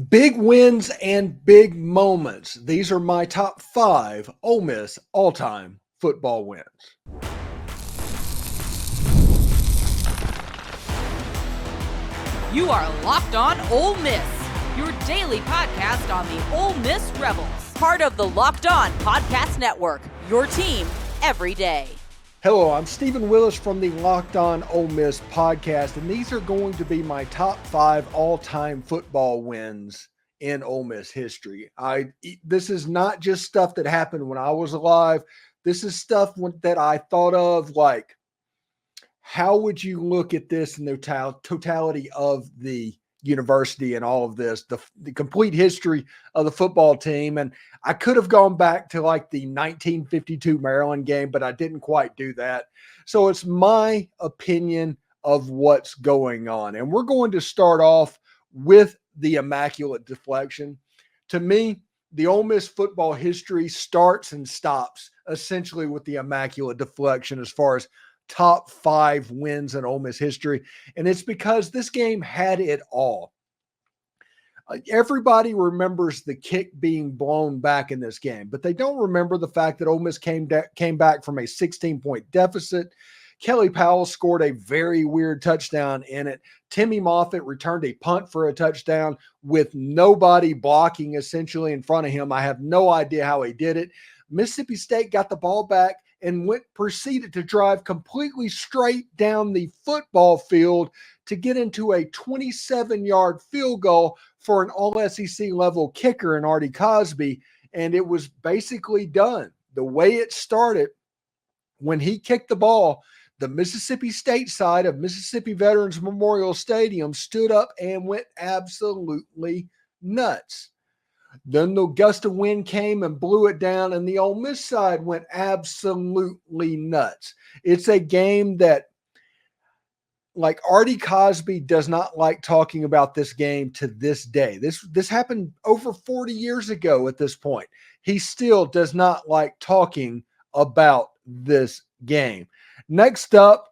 Big wins and big moments. These are my top 5 Ole Miss all-time football wins. You are Locked On Ole Miss, your daily podcast on the Ole Miss Rebels. Part of the Locked On Podcast Network, your team every day. Hello, I'm Stephen Willis from the Locked On Ole Miss podcast, and these are going to be my top 5 all-time football wins in Ole Miss history. This is not just stuff that happened when I was alive. This is stuff that I thought of, like, how would you look at this in the totality of the university and all of this, the complete history of the football team. And I could have gone back to like the 1952 Maryland game, but I didn't quite do that. So it's my opinion of what's going on. And we're going to start off with the Immaculate Deflection. To me, the Ole Miss football history starts and stops essentially with the Immaculate Deflection as far as top 5 wins in Ole Miss history. And it's because this game had it all. Everybody remembers the kick being blown back in this game, but they don't remember the fact that Ole Miss came back from a 16-point deficit. Kelly Powell scored a very weird touchdown in it. Timmy Moffitt returned a punt for a touchdown with nobody blocking essentially in front of him. I have no idea how he did it. Mississippi State got the ball back and proceeded to drive completely straight down the football field to get into a 27-yard field goal for an all-SEC level kicker in Artie Cosby, and it was basically done. The way it started, when he kicked the ball, the Mississippi State side of Mississippi Veterans Memorial Stadium stood up and went absolutely nuts. Then the gust of wind came and blew it down, and the Ole Miss side went absolutely nuts. It's a game that, like, Artie Cosby does not like talking about this game to this day. This happened over 40 years ago at this point. He still does not like talking about this game. Next up,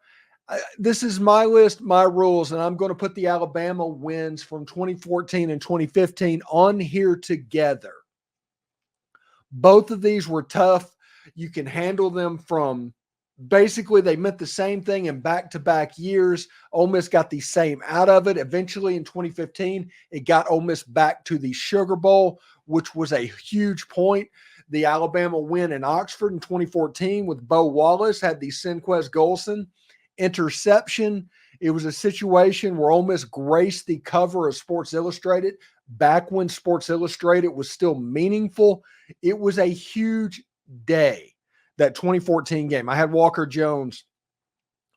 this is my list, my rules, and I'm going to put the Alabama wins from 2014 and 2015 on here together. Both of these were tough. You can handle them from basically they meant the same thing in back-to-back years. Ole Miss got the same out of it. Eventually in 2015, it got Ole Miss back to the Sugar Bowl, which was a huge point. The Alabama win in Oxford in 2014 with Bo Wallace had the Senquez Golson interception. It was a situation where Ole Miss graced the cover of Sports Illustrated back when Sports Illustrated was still meaningful. It was a huge day, that 2014 game. I had Walker Jones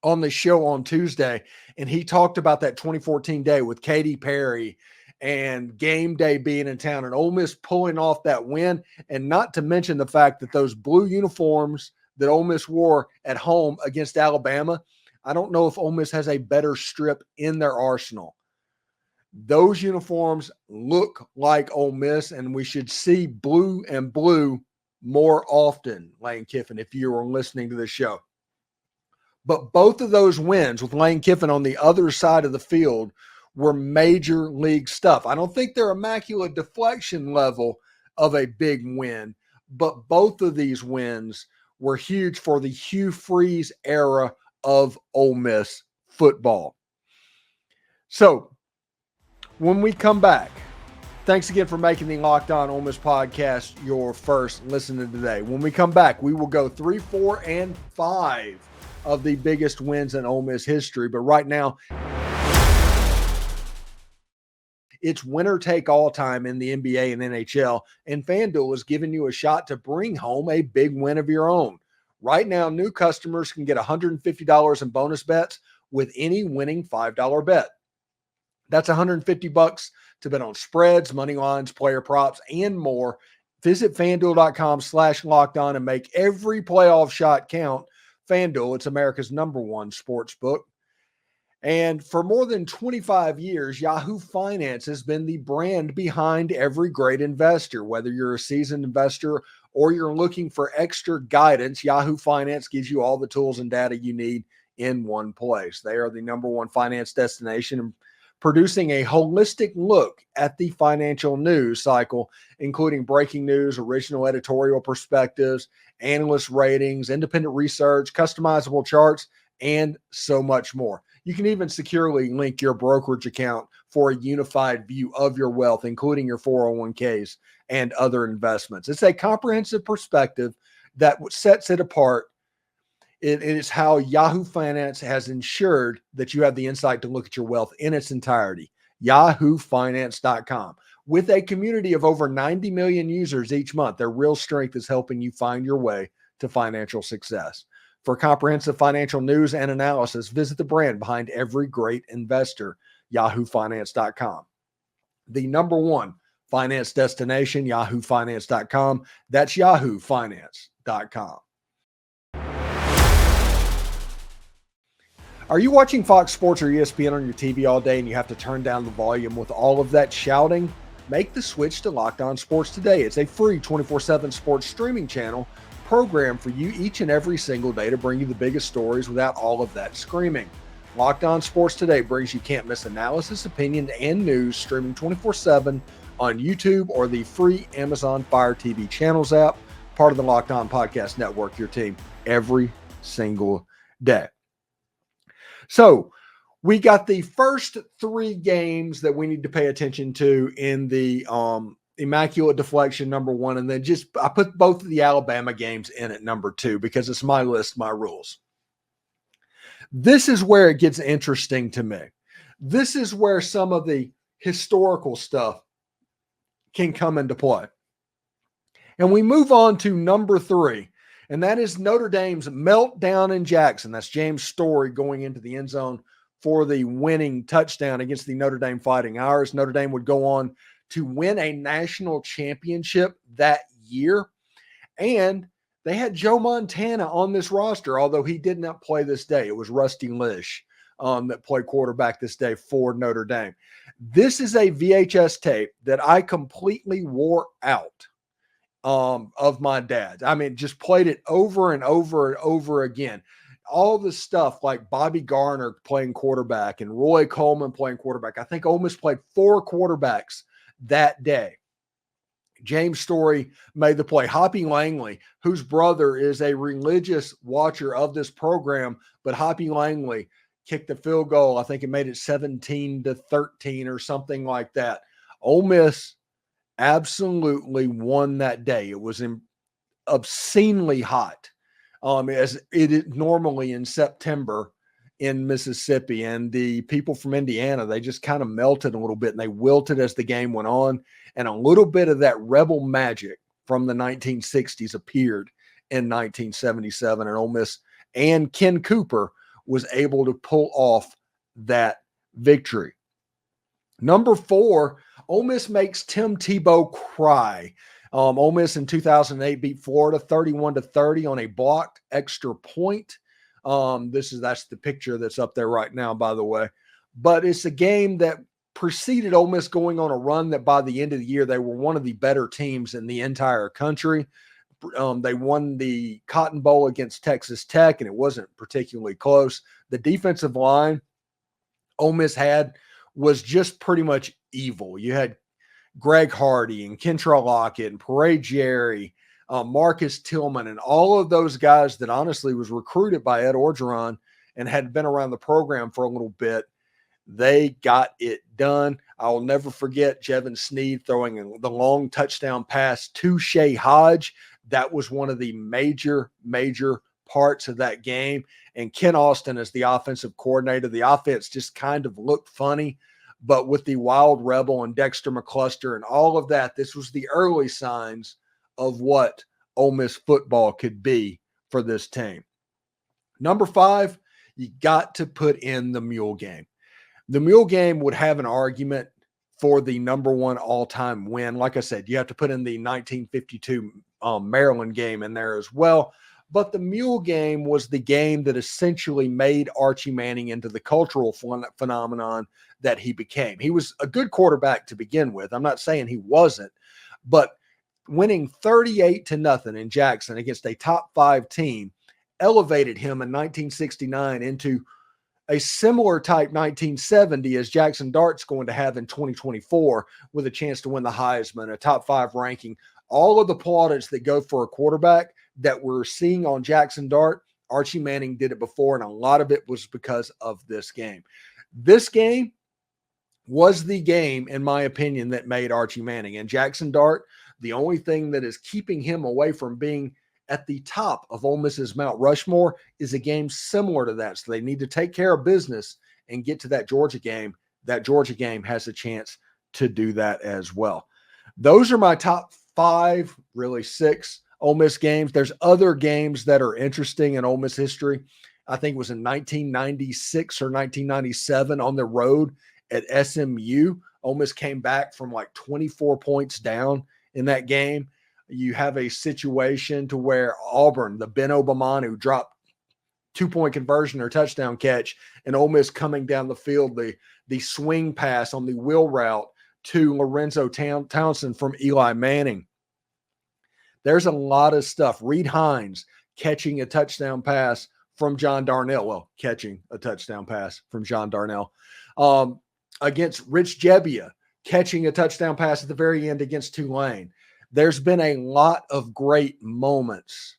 on the show on Tuesday, and he talked about that 2014 day with Katy Perry and game day being in town and Ole Miss pulling off that win, and not to mention the fact that those blue uniforms that Ole Miss wore at home against Alabama, I don't know if Ole Miss has a better strip in their arsenal. Those uniforms look like Ole Miss, and we should see blue and blue more often, Lane Kiffin, if you were listening to the show. But both of those wins with Lane Kiffin on the other side of the field were major league stuff. I don't think they're Immaculate Deflection level of a big win, but both of these wins were huge for the Hugh Freeze era of Ole Miss football. So when we come back, thanks again for making the Locked On Ole Miss podcast your first listening today. When we come back, we will go 3, 4, and 5 of the biggest wins in Ole Miss history. But right now, it's winner take all time in the NBA and NHL, and FanDuel is giving you a shot to bring home a big win of your own. Right now, new customers can get $150 in bonus bets with any winning $5 bet. That's $150 to bet on spreads, money lines, player props, and more. Visit FanDuel.com/lockedon and make every playoff shot count. FanDuel, it's America's #1 sportsbook. And for more than 25 years, Yahoo Finance has been the brand behind every great investor. Whether you're a seasoned investor or you're looking for extra guidance, Yahoo Finance gives you all the tools and data you need in one place. They are the #1 finance destination and producing a holistic look at the financial news cycle, including breaking news, original editorial perspectives, analyst ratings, independent research, customizable charts, and so much more. You can even securely link your brokerage account for a unified view of your wealth, including your 401ks and other investments. It's a comprehensive perspective that sets it apart. It is how Yahoo Finance has ensured that you have the insight to look at your wealth in its entirety. YahooFinance.com. With a community of over 90 million users each month, their real strength is helping you find your way to financial success. For comprehensive financial news and analysis, visit the brand behind every great investor, YahooFinance.com. The number one finance destination, YahooFinance.com. That's YahooFinance.com. Are you watching Fox Sports or ESPN on your TV all day and you have to turn down the volume with all of that shouting? Make the switch to Locked On Sports today. It's a free 24/7 sports streaming channel programmed for you each and every single day to bring you the biggest stories without all of that screaming. Locked On Sports Today brings you can't miss analysis, opinion, and news streaming 24/7 on YouTube or the free Amazon Fire TV channels app, part of the Locked On Podcast Network, your team every single day. So we got the first three games that we need to pay attention to in the Immaculate Deflection, number one, and then I put both of the Alabama games in at number two because it's my list, my rules. This is where it gets interesting to me. This is where some of the historical stuff can come into play. And we move on to number three, and that is Notre Dame's meltdown in Jackson. That's James Story going into the end zone for the winning touchdown against the Notre Dame Fighting Irish. Notre Dame would go on to win a national championship that year. And they had Joe Montana on this roster, although he did not play this day. It was Rusty Lish that played quarterback this day for Notre Dame. This is a VHS tape that I completely wore out of my dad's. I mean, just played it over and over and over again. All the stuff like Bobby Garner playing quarterback and Roy Coleman playing quarterback. I think Ole Miss played 4 quarterbacks that day. James Story made the play. Hoppy Langley, whose brother is a religious watcher of this program, but Hoppy Langley kicked the field goal. I think it made it 17-13 or something like that. Ole Miss absolutely won that day. It was obscenely hot, as it is normally in September in Mississippi. And the people from Indiana, they just kind of melted a little bit and they wilted as the game went on. And a little bit of that rebel magic from the 1960s appeared in 1977. And Ole Miss and Ken Cooper was able to pull off that victory. Number 4, Ole Miss makes Tim Tebow cry. Ole Miss in 2008 beat Florida 31-30 on a blocked extra point. That's the picture that's up there right now, by the way. But it's a game that preceded Ole Miss going on a run that by the end of the year, they were one of the better teams in the entire country. They won the Cotton Bowl against Texas Tech, and it wasn't particularly close. The defensive line Ole Miss had was just pretty much evil. You had Greg Hardy and Kentrell Lockett and Parade Jerry, Marcus Tillman, and all of those guys that honestly was recruited by Ed Orgeron and had been around the program for a little bit. They got it done. I will never forget Jevin Sneed throwing the long touchdown pass to Shea Hodge. That was one of the major parts of that game. And Ken Austin as the offensive coordinator, the offense just kind of looked funny. But with the Wild Rebel and Dexter McCluster and all of that, this was the early signs of what Ole Miss football could be for this team. Number 5, you got to put in the Mule game. The Mule game would have an argument for the number 1 all-time win. Like I said, you have to put in the 1952 Maryland game in there as well. But the Mule game was the game that essentially made Archie Manning into the cultural phenomenon that he became. He was a good quarterback to begin with. I'm not saying he wasn't, but winning 38-0 in Jackson against a top 5 team elevated him in 1969 into a similar type 1970 as Jackson Dart's going to have in 2024 with a chance to win the Heisman, a top 5 ranking. All of the plaudits that go for a quarterback that we're seeing on Jackson Dart, Archie Manning did it before, and a lot of it was because of this game. This game was the game, in my opinion, that made Archie Manning. And Jackson Dart, the only thing that is keeping him away from being at the top of Ole Miss's Mount Rushmore is a game similar to that. So they need to take care of business and get to that Georgia game. That Georgia game has a chance to do that as well. Those are my top 5, really 6 Ole Miss games. There's other games that are interesting in Ole Miss history. I think it was in 1996 or 1997 on the road at SMU. Ole Miss came back from like 24 points down in that game. You have a situation to where Auburn, the Ben Obamanu, dropped 2-point conversion or touchdown catch, and Ole Miss coming down the field, the swing pass on the wheel route to Lorenzo Townsend from Eli Manning. There's a lot of stuff. Reed Hines catching a touchdown pass from John Darnell. Well, catching a touchdown pass from John Darnell. Against Rich Jebbia, catching a touchdown pass at the very end against Tulane. There's been a lot of great moments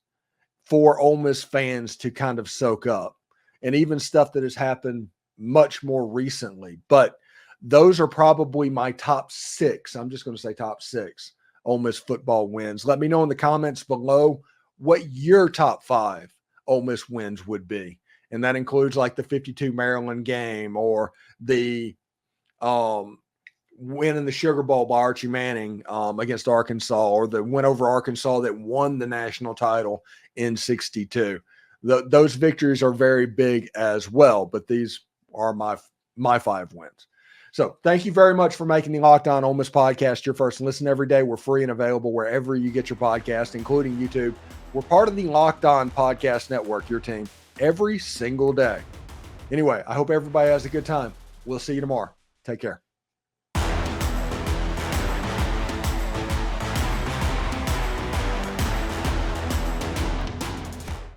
for Ole Miss fans to kind of soak up, and even stuff that has happened much more recently. But those are probably my top 6. I'm just going to say top 6 Ole Miss football wins. Let me know in the comments below what your top 5 Ole Miss wins would be. And that includes like the 52 Maryland game, or the win in the Sugar Bowl by Archie Manning against Arkansas, or the win over Arkansas that won the national title in 62. Those victories are very big as well, but these are my 5 wins. So thank you very much for making the Locked On Ole Miss podcast your first listen every day. We're free and available wherever you get your podcast, including YouTube. We're part of the Locked On Podcast Network, your team every single day. Anyway, I hope everybody has a good time. We'll see you tomorrow. Take care.